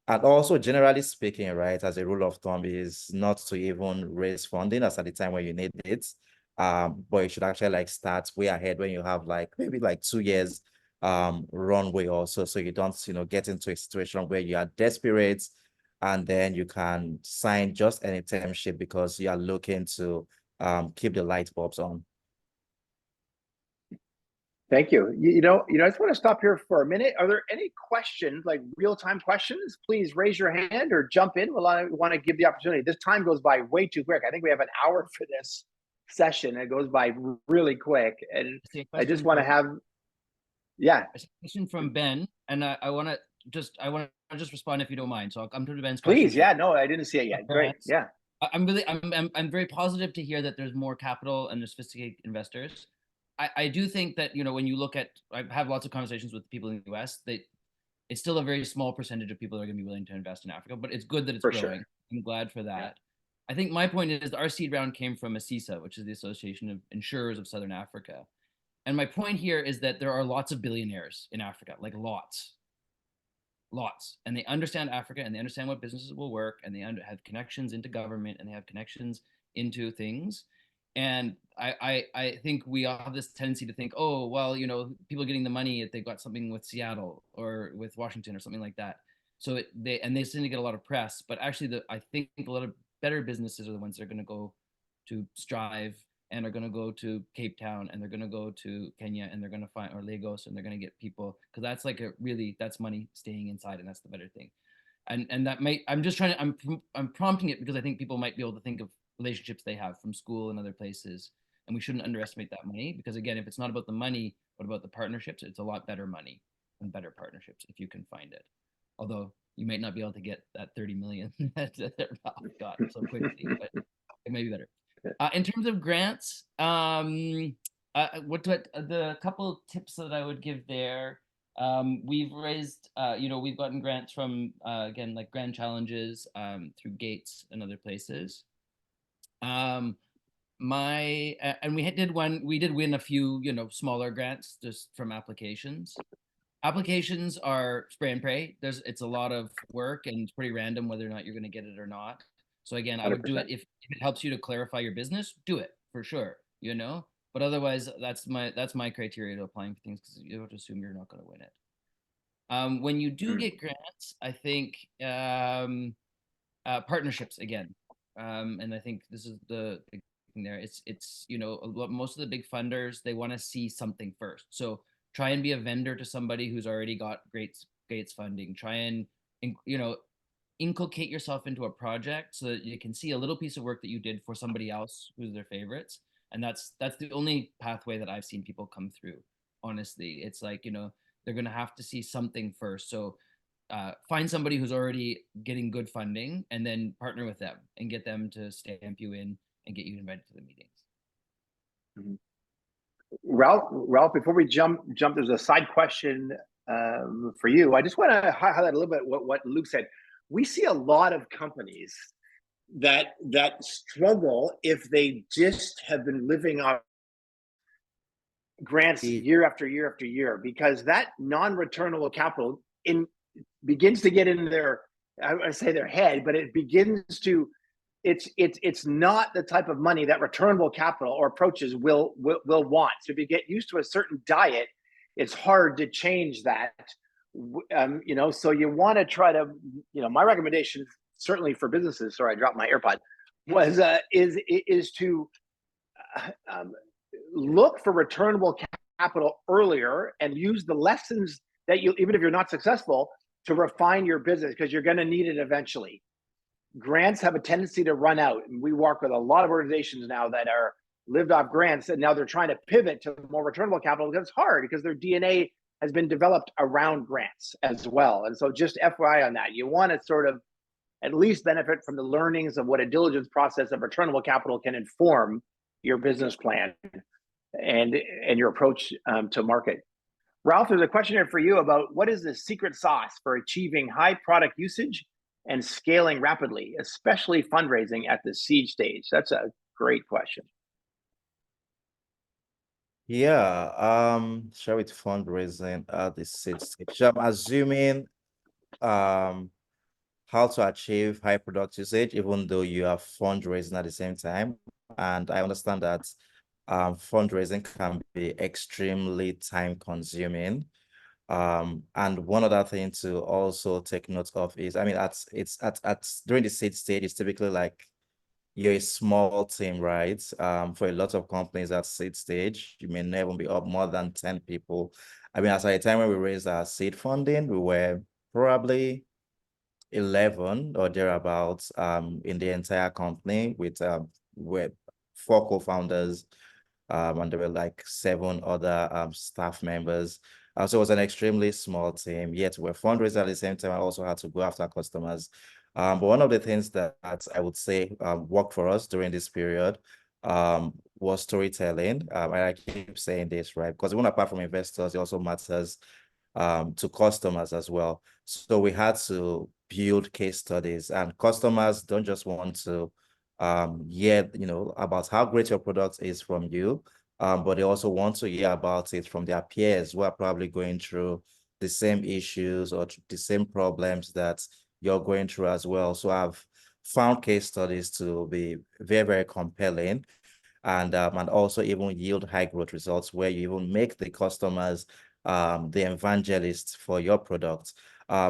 [SPEAKER 5] also, generally speaking, right, as a rule of thumb is not to even raise funding as at the time when you need it. But you should actually like start way ahead when you have like maybe like 2 years runway also, so you don't, get into a situation where you are desperate and then you can sign just any term sheet because you are looking to keep the light bulbs on.
[SPEAKER 2] Thank you. I just want to stop here for a minute. Are there any questions, like real-time questions? Please raise your hand or jump in. Well, I want to give the opportunity. This time goes by way too quick. I think we have an hour for this session. It goes by really quick. And I just want to have, yeah.
[SPEAKER 4] A question from Ben, and I want to just respond if you don't mind. So I'll come to Ben's
[SPEAKER 2] Please,
[SPEAKER 4] question.
[SPEAKER 2] yeah, no, I didn't see it yet. Great, yeah.
[SPEAKER 4] I'm very positive to hear that there's more capital and there's sophisticated investors. I do think that, when you look at, I have lots of conversations with people in the US, it's still a very small percentage of people that are going to be willing to invest in Africa, but it's good that it's growing. Sure. I'm glad for that. Yeah. I think my point is our seed round came from ASISA, which is the Association of Insurers of Southern Africa. And my point here is that there are lots of billionaires in Africa, like lots. And they understand Africa and they understand what businesses will work and they have connections into government and they have connections into things. And I think we all have this tendency to think, oh, well, people getting the money if they've got something with Seattle or with Washington or something like that. So they tend to get a lot of press, but actually I think a lot of better businesses are the ones that are going to go to Strive and are going to go to Cape Town and they're going to go to Kenya and they're going to find, or Lagos, and they're going to get people, because that's like that's money staying inside, and that's the better thing. And that might, I'm prompting it because I think people might be able to think of relationships they have from school and other places, and we shouldn't underestimate that money, because again, if it's not about the money, what about the partnerships? It's a lot better money and better partnerships if you can find it. Although you might not be able to get that 30 million that Ralph got so quickly, but it may be better. In terms of grants, the couple tips that I would give there, we've raised, we've gotten grants from, again, like Grand Challenges, through Gates and other places. And we did win a few, smaller grants just from applications. Applications are spray and pray. It's a lot of work and it's pretty random whether or not you're going to get it or not. So again, I would 100%. Do it if it helps you to clarify your business, do it for sure, but otherwise that's my criteria to applying for things, because you have to assume you're not going to win it. When you do get grants, I think partnerships again. And I think this is the big thing there. It's most of the big funders, they want to see something first. So try and be a vendor to somebody who's already got Gates funding. Try and, inculcate yourself into a project so that you can see a little piece of work that you did for somebody else who's their favorites. And that's the only pathway that I've seen people come through. Honestly, it's like, they're going to have to see something first. So find somebody who's already getting good funding and then partner with them and get them to stamp you in and get you invited to the meetings.
[SPEAKER 2] Mm-hmm. Ralph, before we jump, there's a side question for you. I just want to highlight a little bit what Luke said. We see a lot of companies that struggle if they just have been living on grants year after year after year, because that non-returnable capital begins to get into their head, but it begins to, it's not the type of money that returnable capital or approaches will want. So if you get used to a certain diet, it's hard to change that. So you want to try to, my recommendation, certainly for businesses, sorry, I dropped my AirPod, was is to look for returnable capital earlier and use the lessons that even if you're not successful, to refine your business, because you're going to need it eventually. Grants have a tendency to run out, and we work with a lot of organizations now that are lived off grants, and now they're trying to pivot to more returnable capital, because it's hard, because their DNA has been developed around grants as well. And so just FYI on that, you want to sort of at least benefit from the learnings of what a diligence process of returnable capital can inform your business plan and your approach to market. Ralph, there's a question here for you about what is the secret sauce for achieving high product usage and scaling rapidly, especially fundraising at the seed stage? That's a great question.
[SPEAKER 5] Yeah, share with fundraising at the seed stage. So I'm assuming how to achieve high product usage, even though you are fundraising at the same time. And I understand that fundraising can be extremely time consuming. And one other thing to also take note of is, I mean, during the seed stage, it's typically like you're a small team, right? For a lot of companies at seed stage, you may never be up more than 10 people. I mean, as at the time when we raised our seed funding, we were probably 11 or thereabouts in the entire company with 4 co-founders, and there were like 7 other staff members. So it was an extremely small team, yet we're fundraising at the same time. I also had to go after customers. But one of the things that I would say worked for us during this period was storytelling. And I keep saying this, right? Because even apart from investors, it also matters to customers as well. So we had to build case studies, and customers don't just want to hear, about how great your product is from you, but they also want to hear about it from their peers who are probably going through the same issues or the same problems that you're going through as well. So I've found case studies to be very, very compelling, and also even yield high growth results where you even make the customers the evangelists for your product.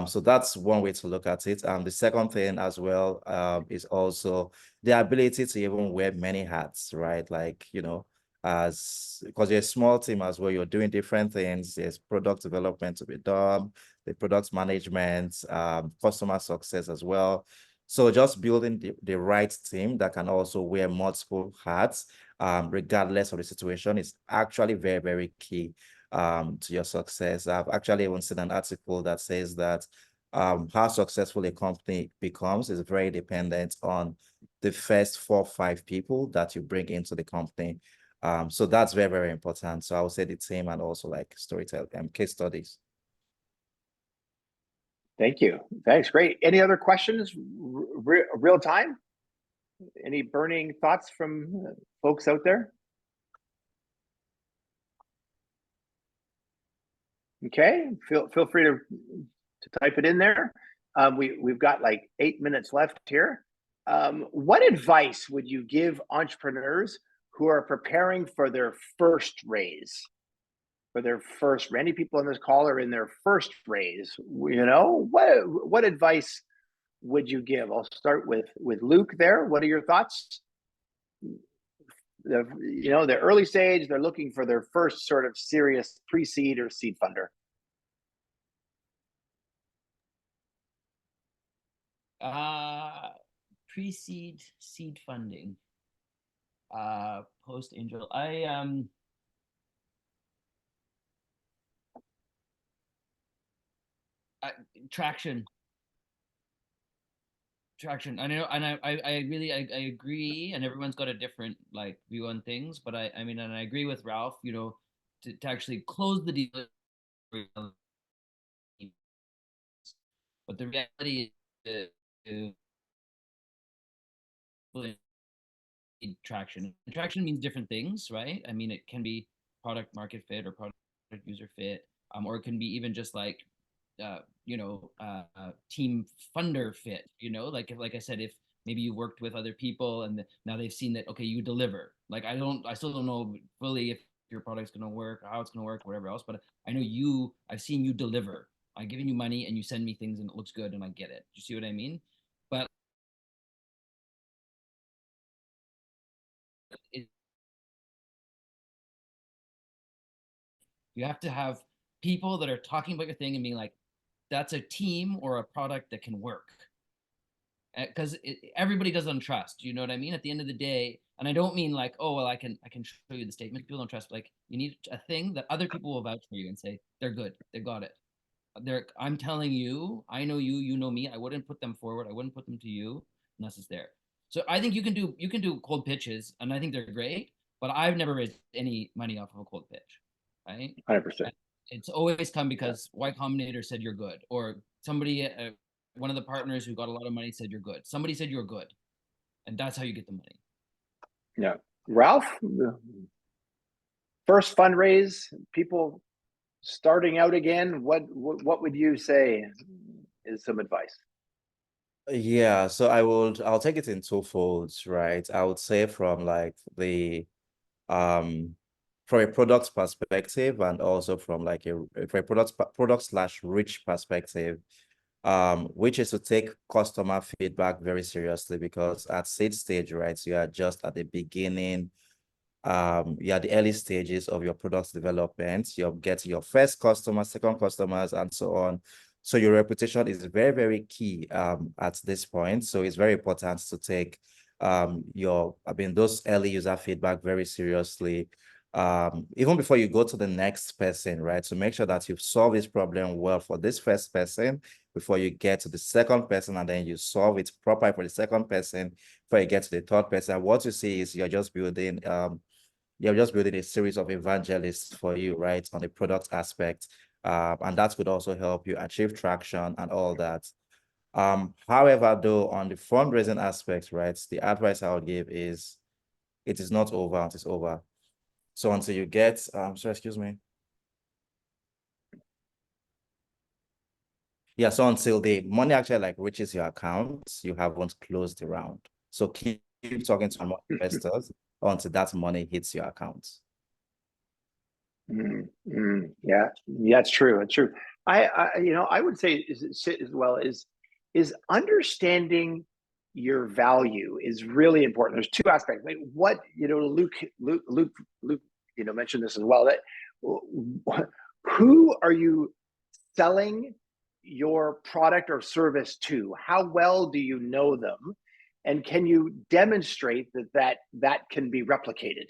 [SPEAKER 5] So that's one way to look at it. The second thing as well is also the ability to even wear many hats, right? Like, because you're a small team as well, you're doing different things. There's product development to be done, the product management, customer success as well. So just building the right team that can also wear multiple hats, regardless of the situation, is actually very, very key to your success. I've actually even seen an article that says that how successful a company becomes is very dependent on the first 4 or 5 people that you bring into the company. So that's very, very important. So I would say the team and also like storytelling and case studies.
[SPEAKER 2] Thank you. Thanks. Great. Any other questions? Real time? Any burning thoughts from folks out there? Okay, feel free to type it in there. We've got like 8 minutes left here. What advice would you give entrepreneurs who are preparing for their first raise? Any people on this call are in their first raise. What advice would you give? I'll start with Luke there. What are your thoughts? The early stage, they're looking for their first sort of serious pre-seed or seed funder.
[SPEAKER 4] Pre-seed, seed funding, post angel. Traction. I know, and I really agree, and everyone's got a different like view on things, but I mean, and I agree with Ralph, to actually close the deal. But the reality is traction. Traction means different things, right? I mean, it can be product market fit or product user fit, or it can be even just like team funder fit, like I said, if maybe you worked with other people and now they've seen that, okay, you deliver. Like I still don't know fully if your product's going to work or how it's going to work, whatever else, but I know I've seen you deliver. I'm giving you money and you send me things and it looks good and I get it. Do you see what I mean? But you have to have people that are talking about your thing and being like, that's a team or a product that can work. Because everybody doesn't trust, you know what I mean? At the end of the day, and I don't mean like, oh, well, I can show you the statement. People don't trust. Like, you need a thing that other people will vouch for you and say, they're good, they got it. I'm telling you, I know you, you know me. I wouldn't put them forward. I wouldn't put them to you unless it's there. So I think you can do cold pitches, and I think they're great. But I've never raised any money off of a cold pitch, right?
[SPEAKER 2] 100%.
[SPEAKER 4] It's always come because Y Combinator said you're good, or somebody, one of the partners who got a lot of money said you're good. Somebody said you're good, and that's how you get the money.
[SPEAKER 2] Yeah, Ralph. first fundraise, people starting out again, what would you say is some advice?
[SPEAKER 5] Yeah, so I'll take it in two folds, right? I would say from like the from a product perspective, and also from like a product slash reach perspective, which is to take customer feedback very seriously, because at seed stage, right, you are just at the beginning, you're at the early stages of your product development. You're getting your first customer, second customers, and so on. So your reputation is very, very key at this point. So it's very important to take those early user feedback very seriously. Even before you go to the next person, right? So make sure that you've solved this problem well for this first person before you get to the second person, and then you solve it properly for the second person before you get to the third person. What you see is you're just building a series of evangelists for you, right, on the product aspect. And that could also help you achieve traction and all that. However, though, on the fundraising aspect, right, the advice I would give is it is not over until it's over. So until you get, sorry, excuse me. Yeah, so until the money actually like reaches your account, you haven't closed the round. So keep talking to more investors until that money hits your account.
[SPEAKER 2] Yeah, it's true. It's true. I would say as well is understanding your value is really important. There's two aspects. Like what, Luke, mentioned this as well, that who are you selling your product or service to? How well do you know them? And can you demonstrate that can be replicated?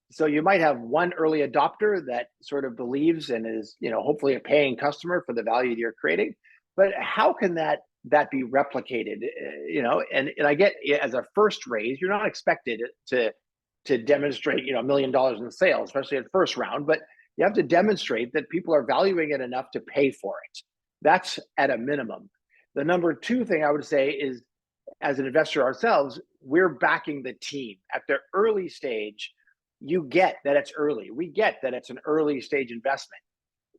[SPEAKER 2] So you might have one early adopter that sort of believes and is, hopefully a paying customer for the value that you're creating. But how can that be replicated? And I get, as a first raise, you're not expected to demonstrate, $1 million in sales, especially at first round. But you have to demonstrate that people are valuing it enough to pay for it. That's at a minimum. The number two thing I would say is, as an investor ourselves, we're backing the team at their early stage. You get that it's early. We get that it's an early stage investment.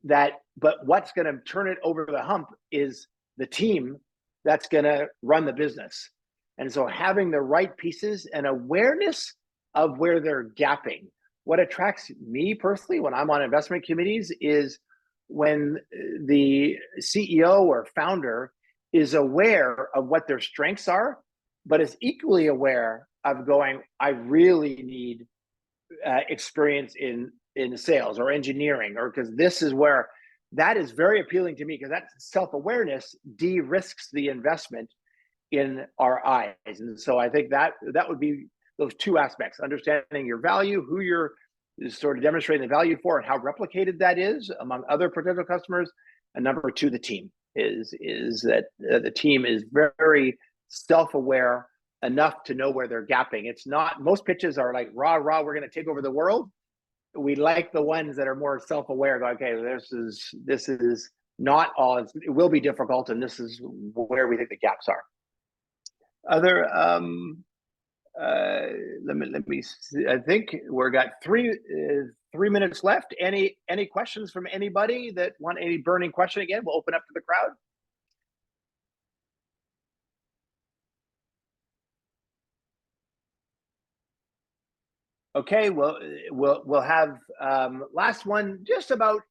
[SPEAKER 2] But what's going to turn it over the hump is the team that's going to run the business. And so having the right pieces and awareness of where they're gapping. What attracts me personally when I'm on investment committees is when the CEO or founder is aware of what their strengths are, but is equally aware of going, I really need experience in sales or engineering, or because this is where that is very appealing to me, because that self-awareness de-risks the investment in our eyes. And so I think that would be those two aspects: understanding your value, who you're sort of demonstrating the value for, and how replicated that is among other potential customers. And number two, the team is that the team is very self-aware enough to know where they're gapping. It's not, most pitches are like rah, we're going to take over the world. We like the ones that are more self-aware, go, okay, this is not all, it will be difficult, and this is where we think the gaps are. Other let me see. I think we're got 3 minutes left. Any questions from anybody that want any burning question? Again, we'll open up to the crowd. Okay, well, we'll have last one, just about,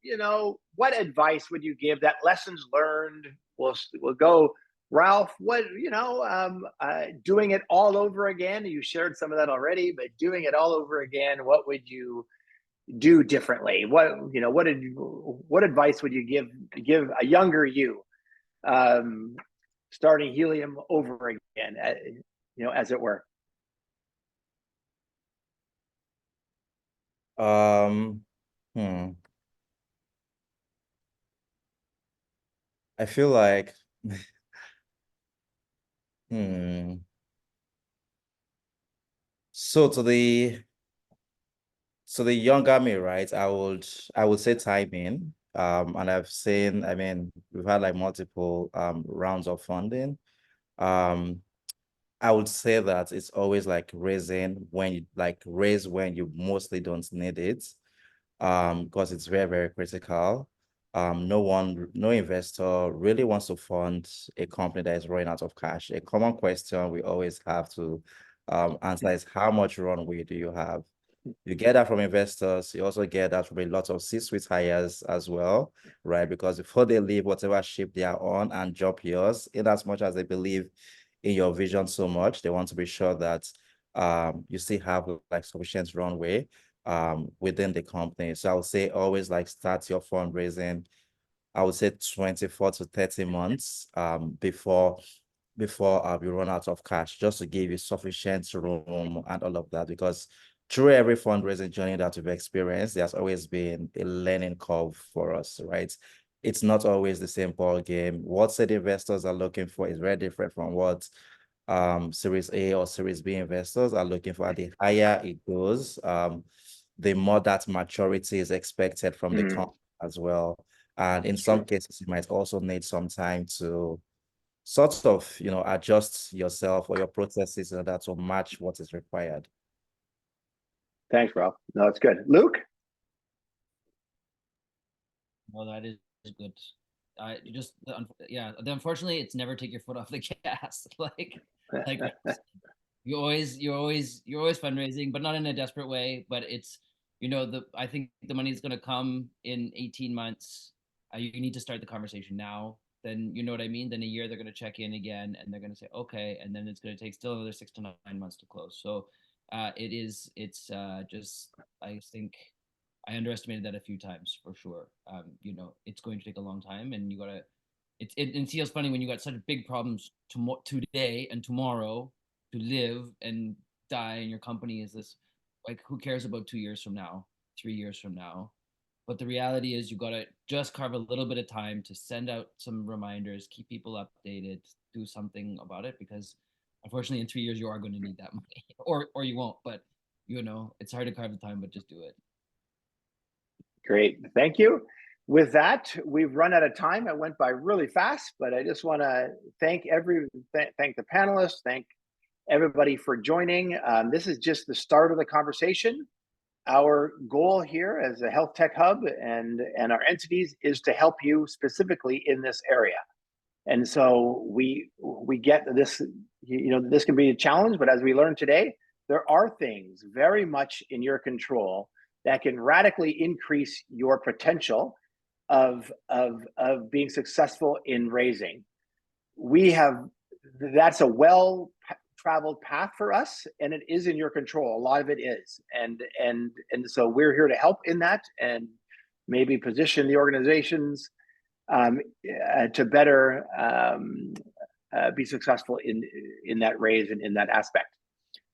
[SPEAKER 2] what advice would you give, that lessons learned? We'll go, Ralph, what, doing it all over again? You shared some of that already, but doing it all over again, what would you do differently? What advice would you give a younger you, starting Helium over again, as it were?
[SPEAKER 5] I feel like so to the younger me, right, I would say timing. And I've seen, we've had like multiple rounds of funding. I would say that it's always like raise when you mostly don't need it. because it's very, very critical. No investor really wants to fund a company that is running out of cash. A common question we always have to answer is, how much runway do you have? You get that from investors. You also get that from a lot of C-suite hires as well, right? Because before they leave whatever ship they are on and jump yours, in as much as they believe in your vision so much, they want to be sure that you still have like sufficient runway within the company. So I would say always like start your fundraising, I would say 24 to 30 months before you run out of cash, just to give you sufficient room and all of that. Because through every fundraising journey that we've experienced, there's always been a learning curve for us, right? It's not always the same ball game. What said investors are looking for is very different from what Series A or Series B investors are looking for. The higher it goes, the more that maturity is expected from the company as well. And in some cases, you might also need some time to sort of, adjust yourself or your processes in order to match what is required.
[SPEAKER 2] Thanks, Ralph. No, it's good. Luke?
[SPEAKER 4] Well, that is good. Unfortunately, it's never take your foot off the gas. like you're always fundraising, but not in a desperate way. But it's, I think the money is going to come in 18 months. You need to start the conversation now. Then, you know what I mean? Then a year, they're going to check in again and they're going to say, okay. And then it's going to take still another 6 to 9 months to close. So I think I underestimated that a few times for sure. It's going to take a long time, and you gotta. And see, it's funny when you got such big problems today and tomorrow to live and die, and your company is this. Like, who cares about 2 years from now, 3 years from now? But the reality is, you gotta just carve a little bit of time to send out some reminders, keep people updated, do something about it, because unfortunately, in 3 years, you are going to need that money, or you won't. But it's hard to carve the time, but just do it.
[SPEAKER 2] Great, thank you. With that, we've run out of time. It went by really fast, but I just want to thank the panelists, thank everybody for joining. This is just the start of the conversation. Our goal here as a health tech hub and our entities is to help you specifically in this area. And so we get this, this can be a challenge, but as we learned today, there are things very much in your control that can radically increase your potential of being successful in raising. That's a well-traveled path for us, and it is in your control. A lot of it is, and so we're here to help in that, and maybe position the organizations to better be successful in that raise and in that aspect.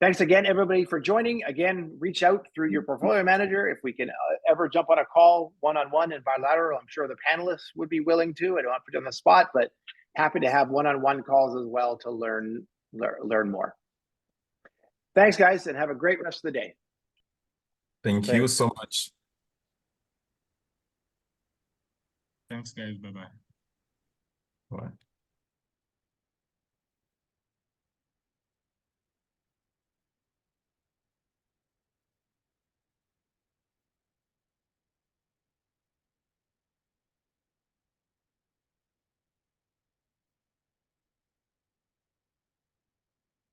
[SPEAKER 2] Thanks again, everybody, for joining. Again, reach out through your portfolio manager. If we can ever jump on a call one-on-one and bilateral, I'm sure the panelists would be willing to. I don't want to put you on the spot, but happy to have one-on-one calls as well to learn more. Thanks, guys, and have a great rest of the day.
[SPEAKER 1] Thank you so much.
[SPEAKER 6] Thanks, guys. Bye-bye.
[SPEAKER 1] Bye.